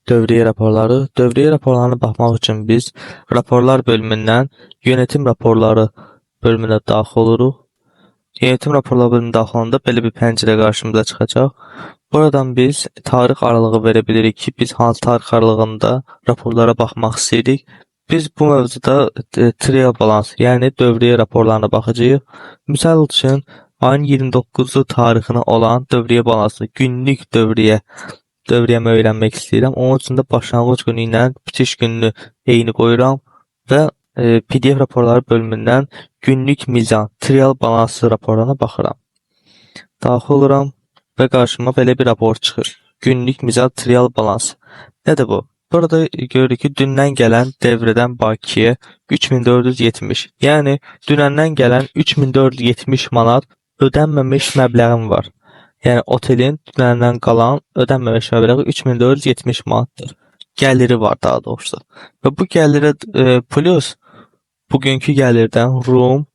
Dövriye raporları. Dövriye raporlarına baxmaq üçün biz raporlar bölümündən yönetim raporları bölümünə daxil oluruq. Yönetim raporları bölümünə daxil olanda belə bir pəncərə qarşımıza çıxacaq. Buradan biz tarix aralığı verə bilirik ki, biz hansı tarix aralığında raporlara baxmaq istəyirik. Biz bu mövzuda trial balans, yəni dövriyə raporlarına baxacağıq. Misal üçün, ayın 29-cu tarixinə olan dövriyə balansını, günlük dövriyyəmi öyrənmək istəyirəm. Onun üçün də başlanğıc günü ilə bitiş gününü eyni qoyuram və PDF raporları bölümündən günlük mizan, trial balansı raporlarına baxıram. Daxil oluram və qarşıma belə bir rapor çıxır. Günlük mizan, trial balans. Nədir bu? Burada görürük ki, dündən gələn devrədən bakiyə 3470. Yəni, dünəndən gələn 3470 manat ödənməmiş məbləğim var. Yəni, otelin dünəndən qalan ödənməmiş məbləği 3470 manatdır. Gəliri var daha doğrusu. Və bu gəlirə plus bugünkü gəlirdən room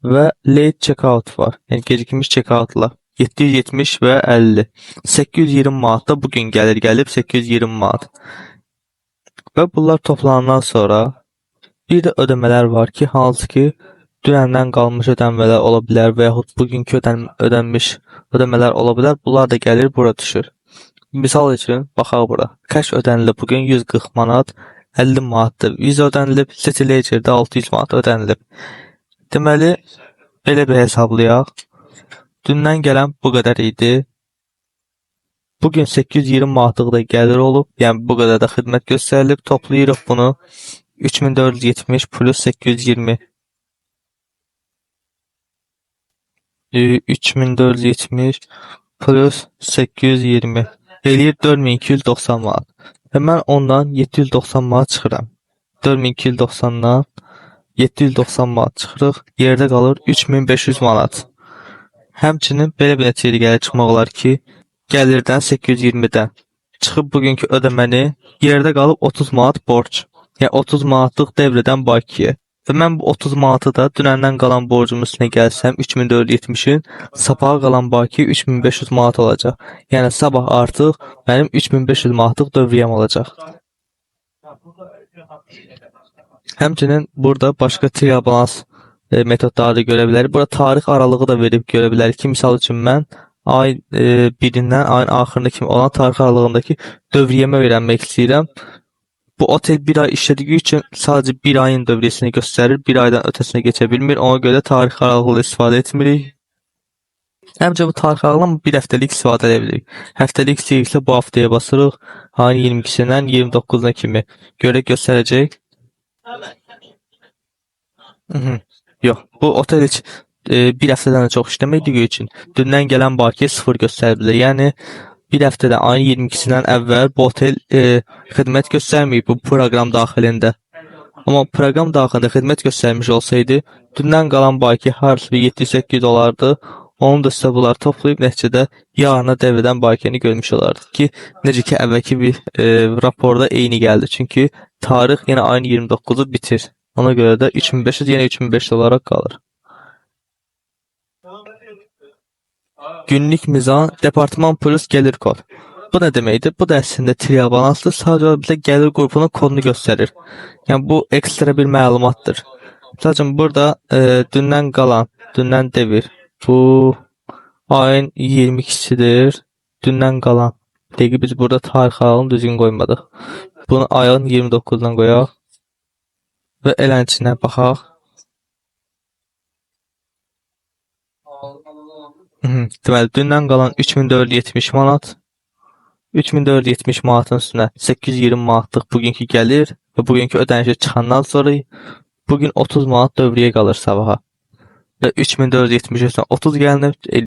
və late checkout var. Yəni, gecikmiş checkoutla 770 və 50. 820 manat da bugün gəlib 820 manat. Və bunlar toplanandan sonra bir də ödəmələr var ki, hansı ki, dünəndən qalmış ödəmələr ola bilər və yaxud bugünkü ödənmiş ödəmələr ola bilər. Bunlar da gəlir, bura düşür. Misal üçün, baxaq bura. Kaş ödənilib bugün 140 manat, 50 manatdır. Viza ödənilib, City Ledger'də 600 manat ödənilib. Deməli, belə bir hesablayaq. Dündən gələn bu qədər idi. Bugün 820 manatlıq da gəlir olub, yəni bu qədər də xidmət göstərilib. Toplayırıq bunu 3470 plus 820. 3470 plus 820 eləyir 4290 manat. Və mən ondan 790 manat çıxıram. 4290-dan 790 manat çıxırıq. Yerdə qalır 3500 manat. Həmçinin belə bir nəticəyə gəlir çıxmaq olar ki, gəlirdən 820-dən çıxıb bugünkü ödəməni yerdə qalıb 30 manat borc. Yəni 30 manatlıq devrədən bakiyə. Və mən bu 30 manatı da dünəndən qalan borcumun üstünə gəlsəm 3470-in sabaha qalan bakiyə 3500 manat olacaq. Yəni sabah artıq mənim 3500 manatlıq dövriyyəm olacaq. Həmçinin burada başqa trial balans metodları da görə bilərik. Burada tarix aralığı da verib görə bilərik ki, misal üçün mən ayın birindən ayın axırına kimi olan tarix aralığındakı dövriyyəmi öyrənmək istəyirəm. Bu otel bir ay işlədiyi üçün sadəcə bir ayın dövriyyəsini göstərir, bir aydan ötəsinə keçə bilmir. Ona görə tarix aralığı istifadə etmirik. Həmçə bu tarix aralığından bir həftəlik istifadə edə bilirik. Həftəlik istəyiriksə bu haftaya basırıq. Ayın 22-sindən 29-na kimi görə göstərəcək. Yox, bu otel heç bir həftədən də çox işləmədiyi üçün dündən gələn bakiyə 0 göstərir bilir. Yəni, bir həftədə ayın 22-sindən əvvəl bu otel xidmət göstərməyib bu proqram daxilində. Amma proqram daxilində xidmət göstərmiş olsaydı, dündən qalan bakiyə harası 700-800 olardı. Onu da sizə bunları toplayıb nəticədə yarına devrədən bakiyəni görmüş olardı ki, necə ki, əvvəlki bir raporda eyni gəldi. Çünki tarix yenə ayın 29-u bitir. Ona görə də 3500 yenə 3500 olaraq qalır. Günlük mizan, departman plus gəlir kod. Bu nə deməkdir? Bu da əslində trial balansdır. Sadəcə bizə gəlir qrupunun kodunu göstərir. Yəni, bu ekstra bir məlumatdır. Sadəcə burada dündən qalan, dündən devir. Bu ayın 22-sidir. Dündən qalan. Dəqiq biz burada tarix aralığını düzgün qoymadıq. Bunu ayın 29-dan qoyaq. Və elənçinə baxaq. Deməli, dündən qalan 3470 manat. 3470 manatın üstünə 820 manatlıq bugünkü gəlir və bugünkü ödənişə çıxandan sonra bugün 30 manat dövriyə qalır sabaha. Və 3470 üstünə 30 gəlinib